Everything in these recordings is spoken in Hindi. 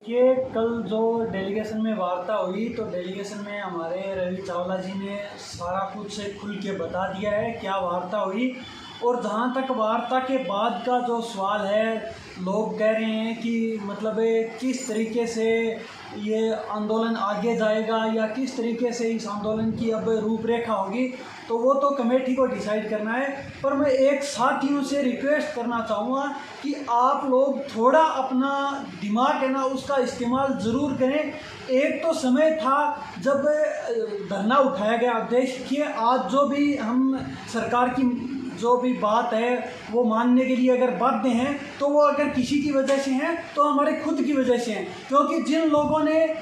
कि कल जो डेलीगेशन में वार्ता हुई तो डेलीगेशन में हमारे रवि चावला जी ने सारा कुछ खुल के बता दिया है क्या वार्ता हुई। और जहाँ तक वार्ता के बाद का जो सवाल है, लोग कह रहे हैं कि मतलब किस तरीके से ये आंदोलन आगे जाएगा या किस तरीके से इस आंदोलन की अब रूपरेखा होगी, तो वो तो कमेटी को डिसाइड करना है। पर मैं एक साथियों से रिक्वेस्ट करना चाहूँगा कि आप लोग थोड़ा अपना दिमाग है ना उसका इस्तेमाल ज़रूर करें। एक तो समय था जब धरना उठाया गया, देखिए आज जो भी हम सरकार की जो भी बात है वो मानने के लिए अगर बाध्य हैं तो वो अगर किसी की वजह से हैं तो हमारे खुद की वजह से हैं। क्योंकि जिन लोगों ने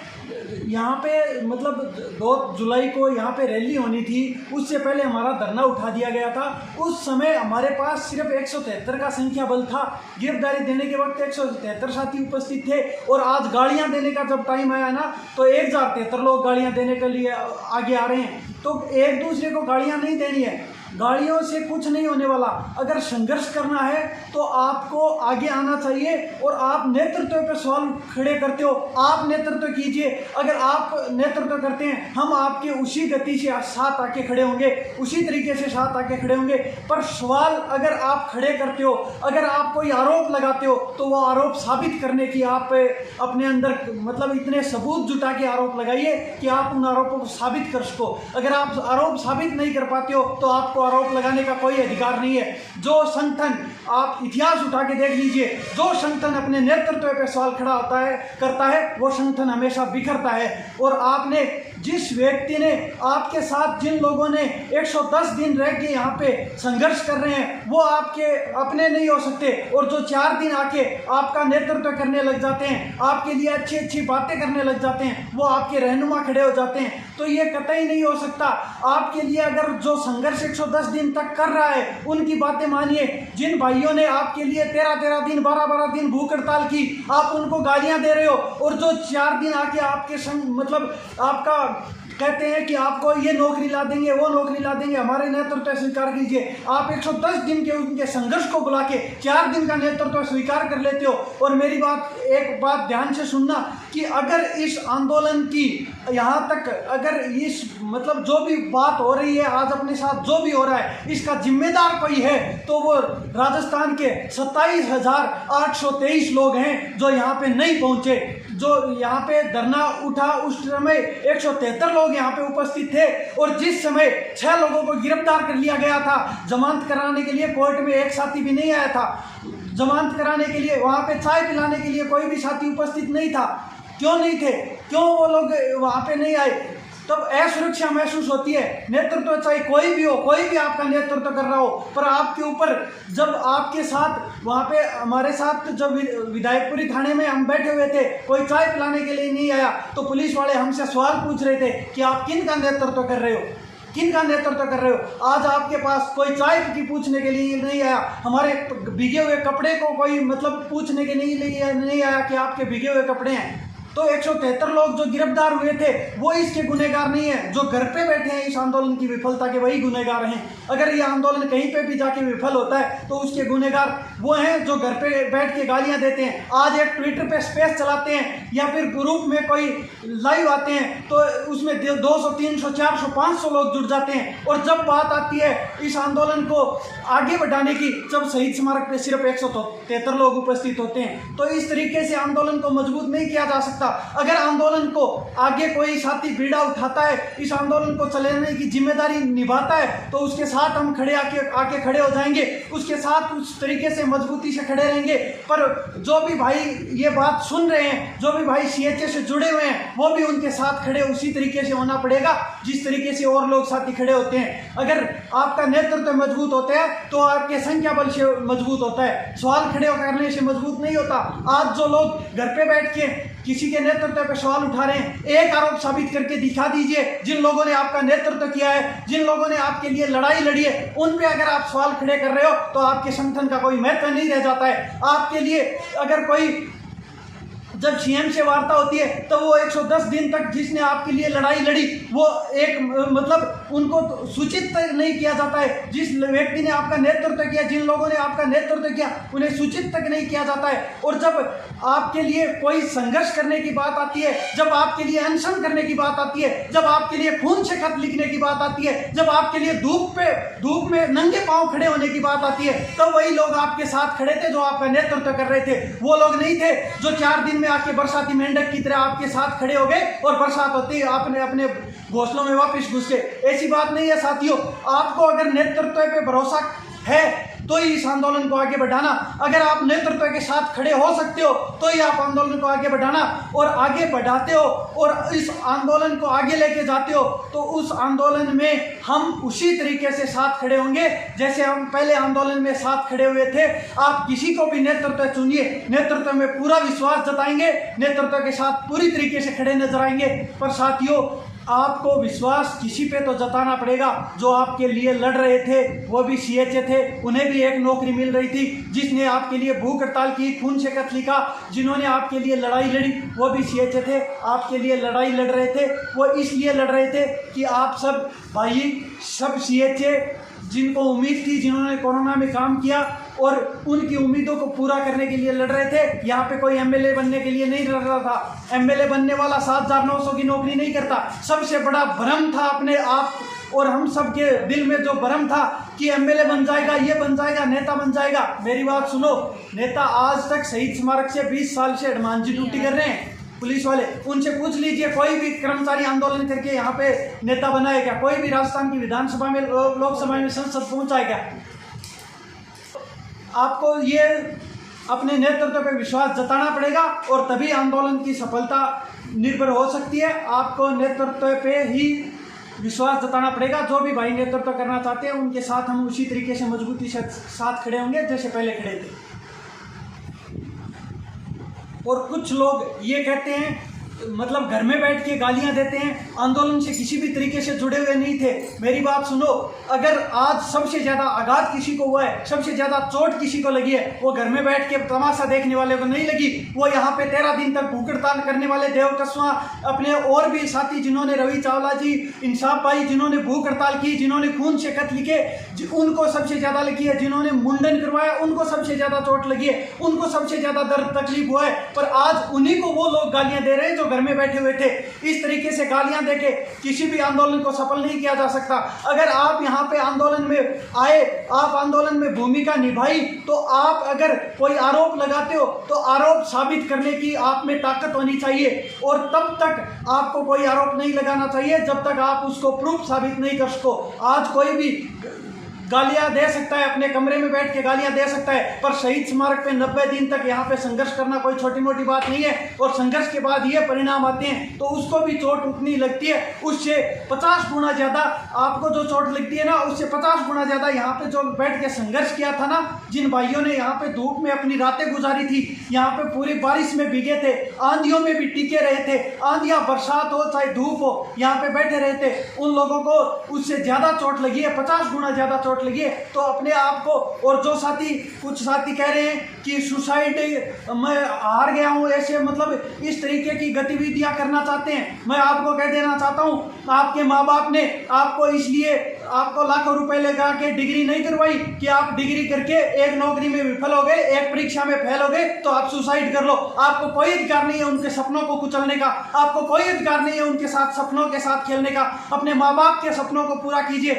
यहाँ पे मतलब 2 जुलाई को यहाँ पे रैली होनी थी, उससे पहले हमारा धरना उठा दिया गया था। उस समय हमारे पास सिर्फ 173 का संख्या बल था। गिरफ्तारी देने के वक्त 173 साथी उपस्थित थे और आज गाड़ियाँ देने का जब टाइम आया ना तो 1073 लोग गाड़ियाँ देने के लिए आगे आ रहे हैं। तो एक दूसरे को गाड़ियाँ नहीं देनी है, गाड़ियों से कुछ नहीं होने वाला। अगर संघर्ष करना है तो आपको आगे आना चाहिए। और आप नेतृत्व पे सवाल खड़े करते हो, आप नेतृत्व कीजिए। अगर आप नेतृत्व करते हैं हम आपके उसी गति से साथ आके खड़े होंगे, उसी तरीके से साथ आके खड़े होंगे। पर सवाल अगर आप खड़े करते हो, अगर आप कोई आरोप लगाते हो तो वो आरोप साबित करने की आप अपने अंदर मतलब इतने सबूत जुटा के आरोप लगाइए कि आप उन आरोपों को साबित कर सको। अगर आप आरोप साबित नहीं कर पाते हो तो आपको आरोप लगाने का कोई अधिकार नहीं है। जो संगठन, आप इतिहास उठा के देख लीजिए, जो संगठन अपने नेतृत्व पे सवाल खड़ा होता है करता है वो संगठन हमेशा बिखरता है। और आपने जिस व्यक्ति ने आपके साथ, जिन लोगों ने 110 दिन रह के यहाँ पे संघर्ष कर रहे हैं वो आपके अपने नहीं हो सकते। और जो 4 दिन आके आपका नेतृत्व करने लग जाते हैं, आपके लिए अच्छी अच्छी बातें करने लग जाते हैं, वो आपके रहनुमा खड़े हो जाते हैं, तो ये कतई नहीं हो सकता। आपके लिए अगर जो संघर्ष 110 दिन तक कर रहा है उनकी बातें मानिए। जिन भाइयों ने आपके लिए 13-13 दिन 12-12 दिन भूख हड़ताल की, आप उनको गालियां दे रहे हो। और जो 4 दिन आके आपके संग मतलब आपका कहते हैं कि आपको ये नौकरी ला देंगे, वो नौकरी ला देंगे, हमारे नेतृत्व स्वीकार कीजिए। आप 110 दिन के उनके संघर्ष को बुला के 4 दिन का नेतृत्व स्वीकार कर लेते हो। और मेरी एक बात ध्यान से सुनना कि अगर इस आंदोलन की यहाँ तक अगर इस मतलब जो भी बात हो रही है आज अपने साथ जो भी हो रहा है इसका जिम्मेदार कोई है तो वो राजस्थान के 27,823 लोग हैं जो यहाँ पे नहीं पहुँचे। जो यहाँ पे धरना उठा उस समय 173 लोग यहाँ पे उपस्थित थे। और जिस समय 6 लोगों को गिरफ्तार कर लिया गया था जमानत कराने के लिए, कोर्ट में एक साथी भी नहीं आया था जमानत कराने के लिए, वहाँ पे चाय पिलाने के लिए कोई भी साथी उपस्थित नहीं था। क्यों नहीं थे, क्यों वो लोग वहाँ पे नहीं आए? तब असुरक्षा महसूस होती है। नेतृत्व चाहे कोई भी हो, कोई भी आपका नेतृत्व कर रहा हो, पर आपके ऊपर जब आपके साथ वहाँ पे हमारे साथ जब विधायकपुरी थाने में हम बैठे हुए थे, कोई चाय पिलाने के लिए नहीं आया तो पुलिस वाले हमसे सवाल पूछ रहे थे कि आप किन का नेतृत्व कर रहे हो, किन का नेतृत्व कर रहे हो। आज आपके पास कोई चाय की पूछने के लिए नहीं आया, हमारे भीगे हुए कपड़े को कोई मतलब पूछने के लिए नहीं आया कि आपके भीगे हुए कपड़े हैं। तो 173 लोग जो गिरफ्तार हुए थे वो इसके गुनहगार नहीं है। जो घर पे बैठे हैं इस आंदोलन की विफलता के वही गुनहगार हैं। अगर ये आंदोलन कहीं पे भी जाके विफल होता है तो उसके गुनहगार वो हैं जो घर पे बैठ के गालियां देते हैं, आज एक ट्विटर पे स्पेस चलाते हैं या फिर ग्रुप में कोई लाइव आते हैं तो उसमें 200, 300, 400, 500 लोग जुड़ जाते हैं। और जब बात आती है इस आंदोलन को आगे बढ़ाने की, जब शहीद स्मारक पे सिर्फ 173 लोग उपस्थित होते हैं, तो इस तरीके से आंदोलन को मजबूत नहीं किया जा सकता। अगर आंदोलन को आगे कोई साथी बीड़ा उठाता है, इस आंदोलन को चलाने की जिम्मेदारी निभाता है, तो उसके साथ हम आके खड़े हो जाएंगे, उसके साथ उस तरीके से मजबूती से खड़े रहेंगे। पर जो भी भाई ये बात सुन रहे हैं, जो भी भाई सीएचए से जुड़े हुए हैं, वो भी उनके साथ खड़े उसी तरीके से होना पड़ेगा जिस तरीके से और लोग साथी खड़े होते हैं। अगर आपका नेतृत्व मजबूत होता है तो आपके संख्या बल से मजबूत होता है, सवाल खड़े करने से मजबूत नहीं होता। आज जो लोग घर पे बैठ के किसी के नेतृत्व पे सवाल उठा रहे हैं, एक आरोप साबित करके दिखा दीजिए। जिन लोगों ने आपका नेतृत्व किया है, जिन लोगों ने आपके लिए लड़ाई लड़ी है, उन पे अगर आप सवाल खड़े कर रहे हो तो आपके संगठन का कोई महत्व नहीं रह जाता है। आपके लिए अगर कोई जब सीएम से वार्ता होती है तो वो 110 दिन तक जिसने आपके लिए लड़ाई लड़ी वो एक मतलब उनको तो सूचित तक नहीं किया जाता है। जिस व्यक्ति ने आपका नेतृत्व किया, जिन लोगों ने आपका नेतृत्व किया, उन्हें सूचित तक नहीं किया जाता है। और जब आपके लिए कोई संघर्ष करने की बात आती है, जब आपके लिए अनशन करने की बात आती है, जब आपके लिए खून से खत लिखने की बात आती है, जब आपके लिए धूप में नंगे पांव खड़े होने की बात आती है, तब वही लोग आपके साथ खड़े थे जो आपका नेतृत्व कर रहे थे। वो लोग नहीं थे जो 4 दिन में आके बरसाती मेंढक की तरह आपके साथ खड़े हो गए और बरसात होती है आपने अपने घोंसलों में वापस घुस गए। ऐसी बात नहीं है साथियों। आपको अगर नेतृत्व पे भरोसा है तो ही इस आंदोलन को आगे बढ़ाना। अगर आप नेतृत्व के साथ खड़े हो सकते हो तो ही आप आंदोलन को आगे बढ़ाना, और आगे बढ़ाते हो और इस आंदोलन को आगे लेके जाते हो तो उस आंदोलन में हम उसी तरीके से साथ खड़े होंगे जैसे हम पहले आंदोलन में साथ खड़े हुए थे। आप किसी को भी नेतृत्व चुनिए, नेतृत्व में पूरा विश्वास जताएंगे, नेतृत्व के साथ पूरी तरीके से खड़े नजर आएंगे। पर साथियों, आपको विश्वास किसी पे तो जताना पड़ेगा। जो आपके लिए लड़ रहे थे वो भी सीएचए थे, उन्हें भी एक नौकरी मिल रही थी। जिसने आपके लिए भूख हड़ताल की, खून से खत लिखा, जिन्होंने आपके लिए लड़ाई लड़ी वो भी सीएचए थे। आपके लिए लड़ाई लड़ रहे थे, वो इसलिए लड़ रहे थे कि आप सब भाई, सब सीएचए जिनको उम्मीद थी, जिन्होंने कोरोना में काम किया और उनकी उम्मीदों को पूरा करने के लिए लड़ रहे थे। यहाँ पे कोई एमएलए बनने के लिए नहीं लड़ रहा था। एमएलए बनने वाला 7,900 की नौकरी नहीं करता। सबसे बड़ा भ्रम था अपने आप और हम सब के दिल में जो भ्रम था कि एमएलए बन जाएगा, ये बन जाएगा, नेता बन जाएगा। मेरी बात सुनो, नेता आज तक शहीद स्मारक से 20 साल से हनुमान जी ड्यूटी कर रहे हैं। पुलिस वाले, उनसे पूछ लीजिए कोई भी कर्मचारी आंदोलन करके यहाँ पे नेता बना है क्या? कोई भी राजस्थान की विधानसभा में, लोकसभा में, संसद पहुंचा है क्या? आपको ये अपने नेतृत्व पे विश्वास जताना पड़ेगा और तभी आंदोलन की सफलता निर्भर हो सकती है। आपको नेतृत्व पे ही विश्वास जताना पड़ेगा। जो भी भाई नेतृत्व करना चाहते हैं उनके साथ हम उसी तरीके से मजबूती से साथ खड़े होंगे जैसे पहले खड़े थे। और कुछ लोग ये कहते हैं, मतलब घर में बैठ के गालियां देते हैं, आंदोलन से किसी भी तरीके से जुड़े हुए नहीं थे। मेरी बात सुनो, अगर आज सबसे ज्यादा आघात किसी को हुआ है, सबसे ज्यादा चोट किसी को लगी है, वो घर में बैठ के तमाशा देखने वाले को नहीं लगी। वो यहाँ पे 13 दिन तक भूख हड़ताल करने वाले देव कस्वा, अपने और भी साथी जिन्होंने, रवि चावला जी, इंसाफ भाई, जिन्होंने भूख हड़ताल की, जिन्होंने खून से खत लिखे, उनको सबसे ज्यादा लगी है। जिन्होंने मुंडन करवाया उनको सबसे ज्यादा चोट लगी है, उनको सबसे ज्यादा दर्द तकलीफ हुआ है। पर आज उन्हीं को वो लोग गालियां दे रहे हैं जो घर में बैठे हुए थे। इस तरीके से गालियां देके किसी भी आंदोलन को सफल नहीं किया जा सकता। अगर आप यहाँ पे आंदोलन में आए, आप आंदोलन में भूमिका निभाई, तो आप अगर कोई आरोप लगाते हो तो आरोप साबित करने की आप में ताकत होनी चाहिए, और तब तक आपको कोई आरोप नहीं लगाना चाहिए जब तक आप उसको प्रूफ साबित नहीं कर सको। आज कोई भी गालियां दे सकता है, अपने कमरे में बैठ के गालियां दे सकता है, पर शहीद स्मारक पे 90 दिन तक यहाँ पे संघर्ष करना कोई छोटी मोटी बात नहीं है। और संघर्ष के बाद ये परिणाम आते हैं तो उसको भी चोट उतनी लगती है, उससे 50 गुना ज्यादा आपको जो चोट लगती है ना, उससे 50 गुना ज्यादा यहाँ पे जो बैठ के संघर्ष किया था ना, जिन भाइयों ने यहाँ पे धूप में अपनी रातें गुजारी थी, यहाँ पे पूरी बारिश में भीगे थे, आंधियों में भी टिके रहे थे, आंधियां बरसात हो चाहे धूप हो, यहाँ पे बैठे रहे थे, उन लोगों को उससे ज्यादा चोट लगी है, 50 गुना ज्यादा चोट लगी है। तो अपने आप को, और जो साथी, कुछ साथी कह रहे हैं कि सुसाइड, मैं हार गया हूं, ऐसे मतलब इस तरीके की गतिविधियां करना चाहते हैं, मैं आपको कह देना चाहता हूं, आपके माँ बाप ने आपको इसलिए आपको लाखों रुपए लगा के डिग्री नहीं करवाई कि आप डिग्री करके एक नौकरी में विफल हो गए, एक परीक्षा में फेल हो गए तो आप सुसाइड कर लो। आपको कोई अधिकार नहीं है उनके सपनों को कुचलने का, आपको कोई अधिकार नहीं है उनके साथ सपनों के साथ खेलने का। अपने माँ बाप के सपनों को पूरा कीजिए।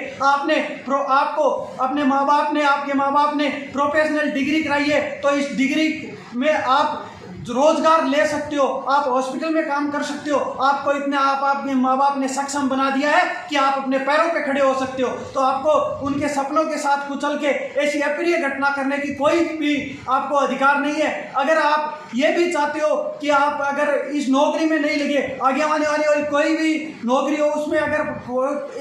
अपने माँ बाप ने, आपके माँ बाप ने प्रोफेशनल डिग्री कराई है तो इस डिग्री में आप रोजगार ले सकते हो, आप हॉस्पिटल में काम कर सकते हो, आपको इतना आपके माँ बाप ने सक्षम बना दिया है कि आप अपने पैरों पे खड़े हो सकते हो। तो आपको उनके सपनों के साथ कुचल के ऐसी अप्रिय घटना करने की कोई भी आपको अधिकार नहीं है। अगर आप ये भी चाहते हो कि आप अगर इस नौकरी में नहीं लगे, आगे आने वाली कोई भी नौकरी हो उसमें अगर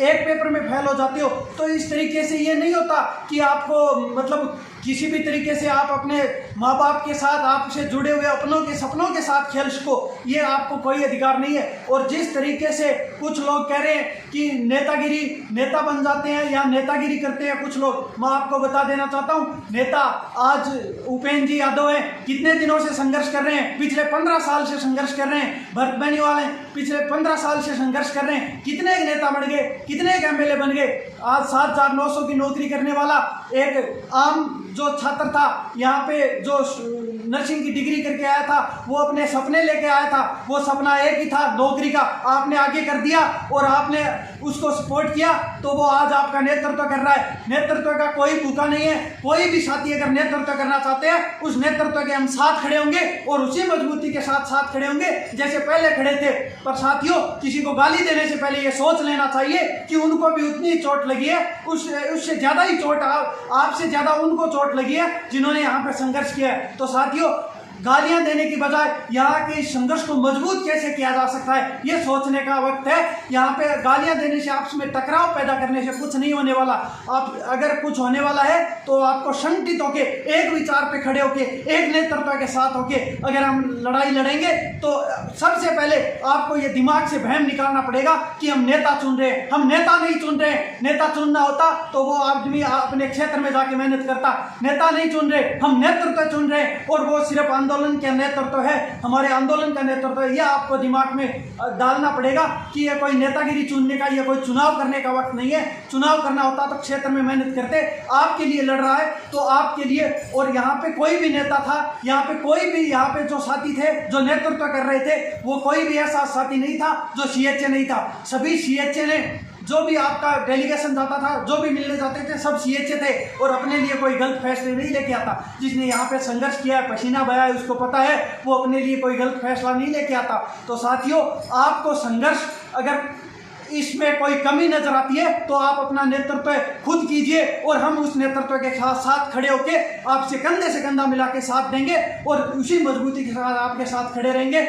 एक पेपर में फेल हो जाते हो, तो इस तरीके से ये नहीं होता कि आपको मतलब किसी भी तरीके से आप अपने माँ बाप के साथ, आपसे जुड़े हुए अपनों के सपनों के साथ खेल सको, ये आपको कोई अधिकार नहीं है। और जिस तरीके से कुछ लोग कह रहे हैं कि नेतागिरी, नेता बन जाते हैं या नेतागिरी करते हैं कुछ लोग, मैं आपको बता देना चाहता हूँ, नेता आज उपेंद्र जी यादव हैं, कितने दिनों से संघर्ष कर रहे हैं, पिछले 15 साल से संघर्ष कर रहे हैं। भरत बेनीवाल हैं, पिछले 15 साल से संघर्ष कर रहे हैं, कितने एक नेता बन गए, कितने एक एमएलए बन गए। आज 7,900 की नौकरी करने वाला एक आम जो छात्र था, यहाँ पे जो नर्सिंग की डिग्री करके आया था, वो अपने सपने लेके आया था, वो सपना एक ही था नौकरी का, आपने आगे कर दिया और आपने उसको सपोर्ट किया, तो वो आज आपका नेतृत्व कर रहा है। नेतृत्व का कोई भूखा नहीं है। कोई भी साथी अगर नेतृत्व करना चाहते हैं, उस नेतृत्व के हम साथ खड़े होंगे और उसी मजबूती के साथ साथ खड़े होंगे जैसे पहले खड़े थे। पर साथियों, किसी को गाली देने से पहले ये सोच लेना चाहिए कि उनको भी उतनी चोट लगी है, उससे ज़्यादा ही चोट, आपसे ज़्यादा उनको चोट लगी है जिन्होंने यहाँ पे संघर्ष किया है। तो साथियों, गालियां देने की बजाय यहाँ के संघर्ष को मजबूत कैसे किया जा सकता है, ये सोचने का वक्त है। यहाँ पे गालियां देने से आपस में टकराव पैदा करने से कुछ नहीं होने वाला। आप अगर कुछ होने वाला है तो आपको संगठित होके, एक विचार पे खड़े होके, एक नेतृत्व के साथ होके अगर हम लड़ाई लड़ेंगे तो सबसे पहले आपको ये दिमाग से वहम निकालना पड़ेगा कि हम नेता चुन रहे हैं, हम नेता नहीं चुन रहे हैं। नेता चुनना होता तो वो आदमी अपने क्षेत्र में जाके मेहनत करता। नेता नहीं चुन रहे, हम नेतृत्व चुन रहे हैं और वो सिर्फ आंदोलन का नेतृत्व है, हमारे आंदोलन का नेतृत्व है। यह आपको दिमाग में डालना पड़ेगा कि यह कोई नेतागिरी चुनने का, यह कोई चुनाव करने का वक्त नहीं है। चुनाव करना होता तो क्षेत्र में मेहनत करते। आपके लिए लड़ रहा है तो आपके लिए। और यहाँ पे कोई भी नेता था, यहाँ पे कोई भी, यहाँ पे जो साथी थे जो नेतृत्व कर रहे थे, वो कोई भी ऐसा साथी नहीं था जो सीएचए नहीं था। सभी सीएचए ने, जो भी आपका डेलीगेशन जाता था, जो भी मिलने जाते थे, सब सीएचए थे और अपने लिए कोई गलत फैसले नहीं लेके आता। जिसने यहाँ पे संघर्ष किया है, पसीना बहाया है, उसको पता है वो अपने लिए कोई गलत फैसला नहीं लेके आता। तो साथियों, आपको संघर्ष, अगर इसमें कोई कमी नजर आती है तो आप अपना नेतृत्व खुद कीजिए और हम उस नेतृत्व के साथ खड़े होके आपसे कंधे से कंधा मिला के साथ देंगे और उसी मजबूती के साथ आपके साथ खड़े रहेंगे।